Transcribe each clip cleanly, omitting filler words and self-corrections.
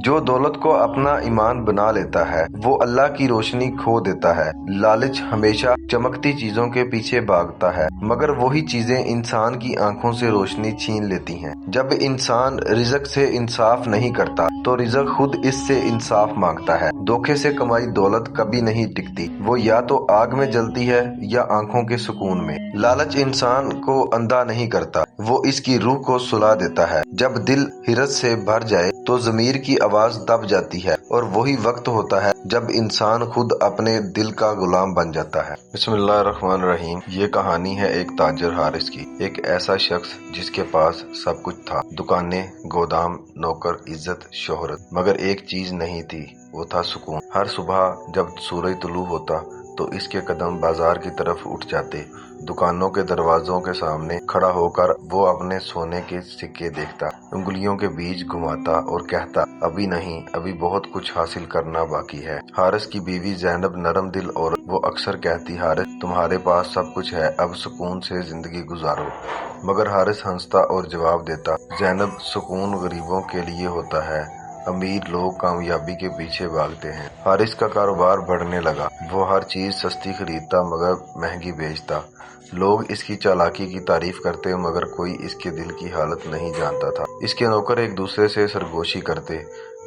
جو دولت کو اپنا ایمان بنا لیتا ہے وہ اللہ کی روشنی کھو دیتا ہے۔ لالچ ہمیشہ چمکتی چیزوں کے پیچھے بھاگتا ہے، مگر وہی چیزیں انسان کی آنکھوں سے روشنی چھین لیتی ہیں۔ جب انسان رزق سے انصاف نہیں کرتا تو رزق خود اس سے انصاف مانگتا ہے۔ دھوکے سے کمائی دولت کبھی نہیں ٹکتی، وہ یا تو آگ میں جلتی ہے یا آنکھوں کے سکون میں۔ لالچ انسان کو اندھا نہیں کرتا، وہ اس کی روح کو سلا دیتا ہے۔ جب دل حرص سے بھر جائے تو ضمیر کی آواز دب جاتی ہے، اور وہی وقت ہوتا ہے جب انسان خود اپنے دل کا غلام بن جاتا ہے۔ بسم اللہ الرحمن الرحیم۔ یہ کہانی ہے ایک تاجر حارث کی، ایک ایسا شخص جس کے پاس سب کچھ تھا، دکانیں، گودام، نوکر، عزت، شہرت، مگر ایک چیز نہیں تھی، وہ تھا سکون۔ ہر صبح جب سورج طلوع ہوتا تو اس کے قدم بازار کی طرف اٹھ جاتے۔ دکانوں کے دروازوں کے سامنے کھڑا ہو کر وہ اپنے سونے کے سکے دیکھتا، انگلیوں کے بیچ گھماتا اور کہتا، ابھی نہیں، ابھی بہت کچھ حاصل کرنا باقی ہے۔ حارث کی بیوی زینب نرم دل اور وہ اکثر کہتی، حارث تمہارے پاس سب کچھ ہے، اب سکون سے زندگی گزارو۔ مگر حارث ہنستا اور جواب دیتا، زینب سکون غریبوں کے لیے ہوتا ہے، امیر لوگ کامیابی کے پیچھے بھاگتے ہیں۔ حارث کا کاروبار بڑھنے لگا، وہ ہر چیز سستی خریدتا مگر مہنگی بیچتا۔ لوگ اس کی چالاکی کی تعریف کرتے مگر کوئی اس کے دل کی حالت نہیں جانتا تھا۔ اس کے نوکر ایک دوسرے سے سرگوشی کرتے،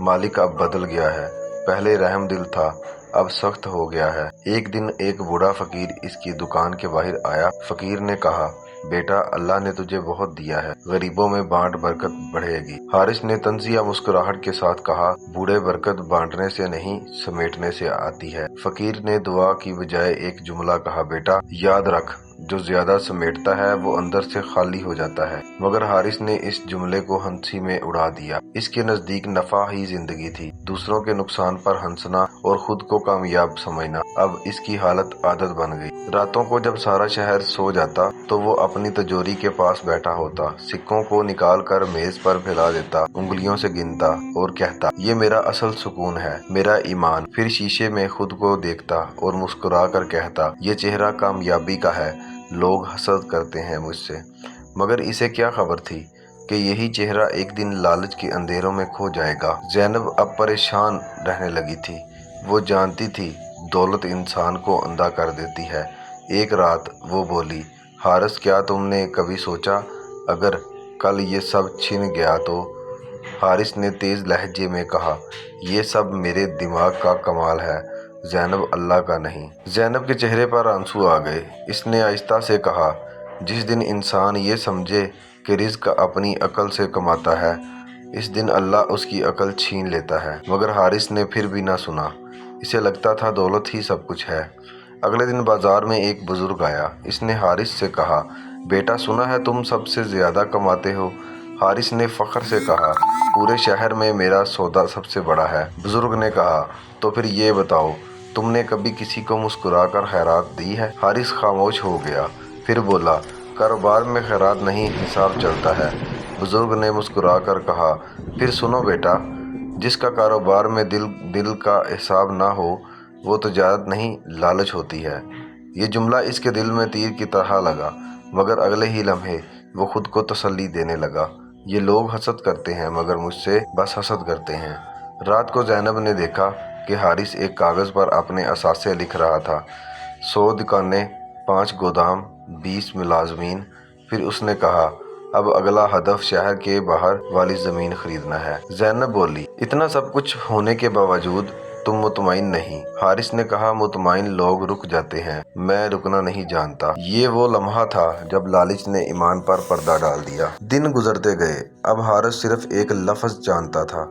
مالک اب بدل گیا ہے، پہلے رحم دل تھا اب سخت ہو گیا ہے۔ ایک دن ایک بوڑھا فقیر اس کی دکان کے باہر آیا۔ فقیر نے کہا، بیٹا اللہ نے تجھے بہت دیا ہے، غریبوں میں بانٹ، برکت بڑھے گی۔ حارث نے طنزیہ مسکراہٹ کے ساتھ کہا، بوڑھے برکت بانٹنے سے نہیں سمیٹنے سے آتی ہے۔ فقیر نے دعا کی بجائے ایک جملہ کہا، بیٹا یاد رکھ، جو زیادہ سمیٹتا ہے وہ اندر سے خالی ہو جاتا ہے۔ مگر حارث نے اس جملے کو ہنسی میں اڑا دیا۔ اس کے نزدیک نفع ہی زندگی تھی، دوسروں کے نقصان پر ہنسنا اور خود کو کامیاب سمجھنا اب اس کی حالت عادت بن گئی۔ راتوں کو جب سارا شہر سو جاتا تو وہ اپنی تجوری کے پاس بیٹھا ہوتا، سکوں کو نکال کر میز پر پھیلا دیتا، انگلیوں سے گنتا اور کہتا، یہ میرا اصل سکون ہے، میرا ایمان۔ پھر شیشے میں خود کو دیکھتا اور مسکرا کر کہتا، یہ چہرہ کامیابی کا ہے، لوگ حسد کرتے ہیں مجھ سے۔ مگر اسے کیا خبر تھی کہ یہی چہرہ ایک دن لالچ کے اندھیروں میں کھو جائے گا۔ زینب اب پریشان رہنے لگی تھی، وہ جانتی تھی دولت انسان کو اندھا کر دیتی ہے۔ ایک رات وہ بولی، حارث کیا تم نے کبھی سوچا اگر کل یہ سب چھن گیا تو؟ حارث نے تیز لہجے میں کہا، یہ سب میرے دماغ کا کمال ہے، زینب اللہ کا نہیں۔ زینب کے چہرے پر آنسو آ گئے۔ اس نے آہستہ سے کہا، جس دن انسان یہ سمجھے کہ رزق اپنی عقل سے کماتا ہے، اس دن اللہ اس کی عقل چھین لیتا ہے۔ مگر حارث نے پھر بھی نہ سنا، اسے لگتا تھا دولت ہی سب کچھ ہے۔ اگلے دن بازار میں ایک بزرگ آیا۔ اس نے حارث سے کہا، بیٹا سنا ہے تم سب سے زیادہ کماتے ہو؟ حارث نے فخر سے کہا، پورے شہر میں میرا سودا سب سے بڑا ہے۔ بزرگ نے کہا، تو پھر یہ بتاؤ، تم نے کبھی کسی کو مسکرا کر خیرات دی ہے؟ حارث خاموش ہو گیا، پھر بولا، کاروبار میں خیرات نہیں، حساب چلتا ہے۔ بزرگ نے مسکرا کر کہا، پھر سنو بیٹا، جس کا کاروبار میں دل کا حساب نہ ہو وہ تجارت نہیں، لالچ ہوتی ہے۔ یہ جملہ اس کے دل میں تیر کی طرح لگا، مگر اگلے ہی لمحے وہ خود کو تسلی دینے لگا، یہ لوگ حسد کرتے ہیں مگر مجھ سے بس حسد کرتے ہیں۔ رات کو زینب نے دیکھا کہ حارث ایک کاغذ پر اپنے اثاثے لکھ رہا تھا، 100 دکانیں، 5 گودام، 20 ملازمین۔ پھر اس نے کہا، اب اگلا ہدف شہر کے باہر والی زمین خریدنا ہے۔ زینب بولی، اتنا سب کچھ ہونے کے باوجود تم مطمئن نہیں؟ حارث نے کہا، مطمئن لوگ رک جاتے ہیں، میں رکنا نہیں جانتا۔ یہ وہ لمحہ تھا جب لالچ نے ایمان پر پردہ ڈال دیا۔ دن گزرتے گئے، اب حارث صرف ایک لفظ جانتا تھا،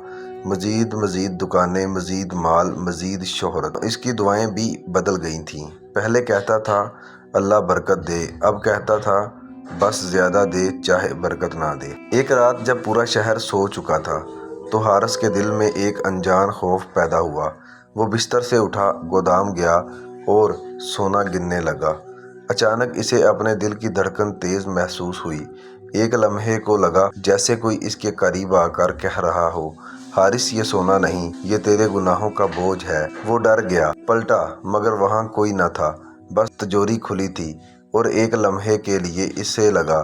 مزید مزید دکانیں، مزید مال، مزید شہرت۔ اس کی دعائیں بھی بدل گئی تھیں، پہلے کہتا تھا اللہ برکت دے، اب کہتا تھا بس زیادہ دے چاہے برکت نہ دے۔ ایک رات جب پورا شہر سو چکا تھا تو حارث کے دل میں ایک انجان خوف پیدا ہوا۔ وہ بستر سے اٹھا، گودام گیا اور سونا گننے لگا۔ اچانک اسے اپنے دل کی دھڑکن تیز محسوس ہوئی۔ ایک لمحے کو لگا جیسے کوئی اس کے قریب آ کر کہہ رہا ہو، حارث یہ سونا نہیں، یہ تیرے گناہوں کا بوجھ ہے۔ وہ ڈر گیا، پلٹا، مگر وہاں کوئی نہ تھا، بس تجوری کھلی تھی، اور ایک لمحے کے لیے اسے لگا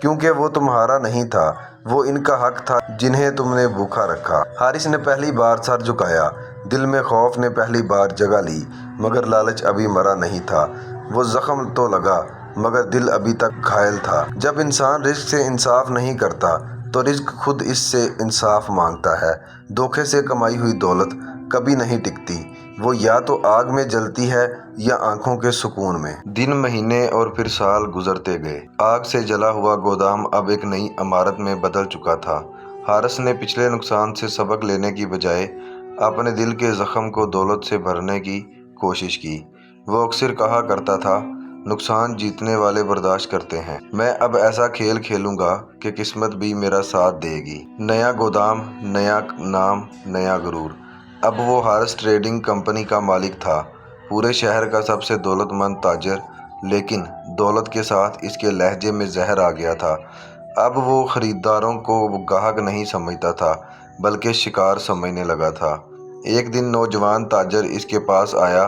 کیونکہ وہ تمہارا نہیں تھا، وہ ان کا حق تھا جنہیں تم نے بھوکا رکھا۔ حارث نے پہلی بار سر جھکایا، دل میں خوف نے پہلی بار جگہ لی، مگر لالچ ابھی مرا نہیں تھا۔ وہ زخم تو لگا مگر دل ابھی تک گھائل تھا۔ جب انسان رزق سے انصاف نہیں کرتا تو رزق خود اس سے انصاف مانگتا ہے۔ دھوکے سے کمائی ہوئی دولت کبھی نہیں ٹکتی، وہ یا تو آگ میں جلتی ہے یا آنکھوں کے سکون میں۔ دن، مہینے اور پھر سال گزرتے گئے۔ آگ سے جلا ہوا گودام اب ایک نئی عمارت میں بدل چکا تھا۔ حارث نے پچھلے نقصان سے سبق لینے کی بجائے اپنے دل کے زخم کو دولت سے بھرنے کی کوشش کی۔ وہ اکثر کہا کرتا تھا، نقصان جیتنے والے برداشت کرتے ہیں، میں اب ایسا کھیل کھیلوں گا کہ قسمت بھی میرا ساتھ دے گی۔ نیا گودام، نیا نام، نیا غرور۔ اب وہ حارث ٹریڈنگ کمپنی کا مالک تھا، پورے شہر کا سب سے دولت مند تاجر، لیکن دولت کے ساتھ اس کے لہجے میں زہر آ گیا تھا۔ اب وہ خریداروں کو گاہک نہیں سمجھتا تھا بلکہ شکار سمجھنے لگا تھا۔ ایک دن نوجوان تاجر اس کے پاس آیا،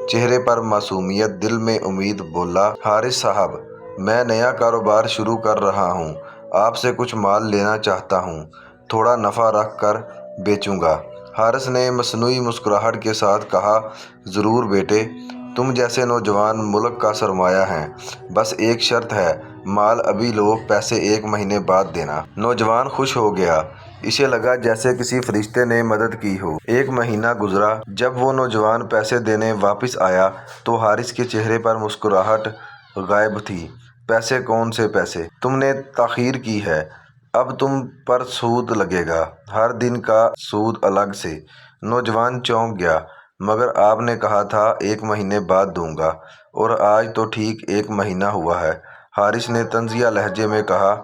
چہرے پر معصومیت، دل میں امید، بولا، حارث صاحب، میں نیا کاروبار شروع کر رہا ہوں، آپ سے کچھ مال لینا چاہتا ہوں، تھوڑا نفع رکھ کر بیچوں گا۔ حارث نے مصنوعی مسکراہٹ کے ساتھ کہا، ضرور بیٹے، تم جیسے نوجوان ملک کا سرمایہ ہیں، بس ایک شرط ہے، مال ابھی لو، پیسے 1 مہینے بعد دینا۔ نوجوان خوش ہو گیا، اسے لگا جیسے کسی فرشتے نے مدد کی ہو۔ 1 مہینہ گزرا، جب وہ نوجوان پیسے دینے واپس آیا تو حارث کے چہرے پر مسکراہٹ غائب تھی۔ پیسے؟ کون سے پیسے؟ تم نے تاخیر کی ہے، اب تم پر سود لگے گا، ہر دن کا سود الگ سے۔ نوجوان چونک گیا، مگر آپ نے کہا تھا 1 مہینے بعد دوں گا، اور آج تو ٹھیک 1 مہینہ ہوا ہے۔ حارث نے طنزیہ لہجے میں کہا،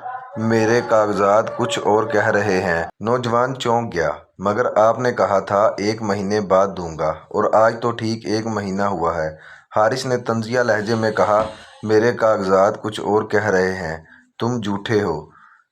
میرے کاغذات کچھ اور کہہ رہے ہیں۔ نوجوان چونک گیا، مگر آپ نے کہا تھا 1 مہینے بعد دوں گا، اور آج تو ٹھیک 1 مہینہ ہوا ہے۔ حارث نے طنزیہ لہجے میں کہا، میرے کاغذات کچھ اور کہہ رہے ہیں، تم جھوٹے ہو۔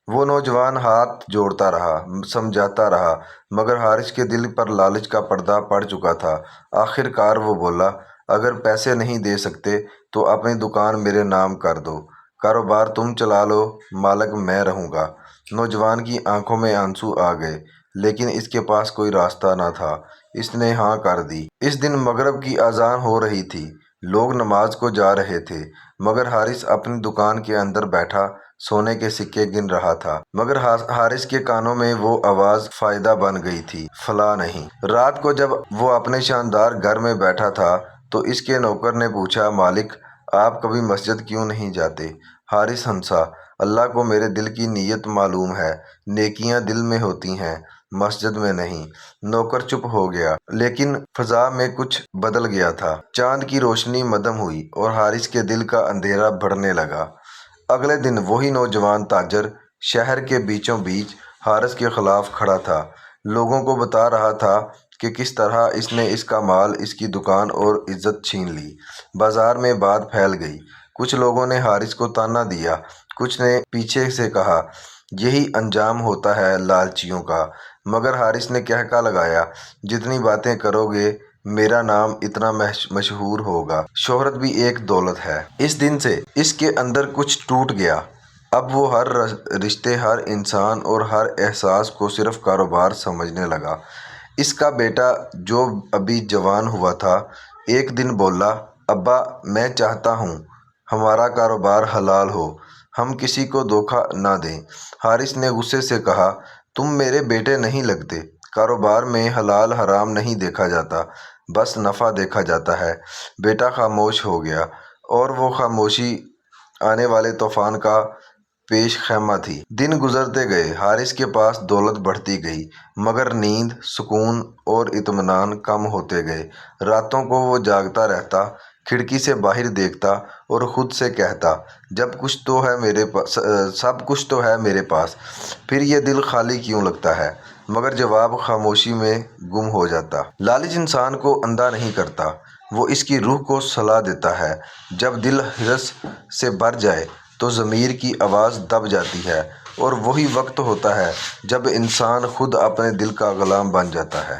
وہ نوجوان ہاتھ جوڑتا رہا، سمجھاتا رہا، مگر حارث کے دل پر لالچ کا پردہ پڑ چکا تھا۔ آخر کار وہ بولا، اگر پیسے نہیں دے سکتے تو اپنی دکان میرے نام کر دو، کاروبار تم چلا لو، مالک میں رہوں گا۔ نوجوان کی آنکھوں میں آنسو آ گئے، لیکن اس کے پاس کوئی راستہ نہ تھا۔ اس نے ہاں کر دی۔ اس دن مغرب کی اذان ہو رہی تھی، لوگ نماز کو جا رہے تھے، مگر حارث اپنی دکان کے اندر بیٹھا سونے کے سکے گن رہا تھا۔ مگر حارث کے کانوں میں وہ آواز فائدہ بن گئی تھی، فلاح نہیں۔ رات کو جب وہ اپنے شاندار گھر میں بیٹھا تھا تو اس کے نوکر نے پوچھا، مالک، آپ کبھی مسجد کیوں نہیں جاتے؟ حارث ہنسا، اللہ کو میرے دل کی نیت معلوم ہے، نیکیاں دل میں ہوتی ہیں، مسجد میں نہیں۔ نوکر چپ ہو گیا، لیکن فضا میں کچھ بدل گیا تھا۔ چاند کی روشنی مدھم ہوئی اور حارث کے دل کا اندھیرا بڑھنے لگا۔ اگلے دن وہی نوجوان تاجر شہر کے بیچوں بیچ حارث کے خلاف کھڑا تھا، لوگوں کو بتا رہا تھا کہ کس طرح اس نے اس کا مال، اس کی دکان اور عزت چھین لی۔ بازار میں بات پھیل گئی، کچھ لوگوں نے حارث کو طعنہ دیا، کچھ نے پیچھے سے کہا، یہی انجام ہوتا ہے لالچیوں کا۔ مگر حارث نے کہکا لگایا، جتنی باتیں کرو گے میرا نام اتنا مشہور ہوگا، شہرت بھی ایک دولت ہے۔ اس دن سے اس کے اندر کچھ ٹوٹ گیا، اب وہ ہر رشتے، ہر انسان اور ہر احساس کو صرف کاروبار سمجھنے لگا۔ اس کا بیٹا جو ابھی جوان ہوا تھا، ایک دن بولا، ابا، میں چاہتا ہوں ہمارا کاروبار حلال ہو، ہم کسی کو دھوکہ نہ دیں۔ حارث نے غصے سے کہا، تم میرے بیٹے نہیں لگتے، کاروبار میں حلال حرام نہیں دیکھا جاتا، بس نفع دیکھا جاتا ہے۔ بیٹا خاموش ہو گیا، اور وہ خاموشی آنے والے طوفان کا پیش خیمہ تھی۔ دن گزرتے گئے، حارث کے پاس دولت بڑھتی گئی، مگر نیند، سکون اور اطمینان کم ہوتے گئے۔ راتوں کو وہ جاگتا رہتا، کھڑکی سے باہر دیکھتا اور خود سے کہتا، سب کچھ تو ہے میرے پاس، پھر یہ دل خالی کیوں لگتا ہے؟ مگر جواب خاموشی میں گم ہو جاتا۔ لالچ انسان کو اندھا نہیں کرتا، وہ اس کی روح کو سلا دیتا ہے۔ جب دل ہرس سے بھر جائے تو ضمیر کی آواز دب جاتی ہے، اور وہی وقت ہوتا ہے جب انسان خود اپنے دل کا غلام بن جاتا ہے۔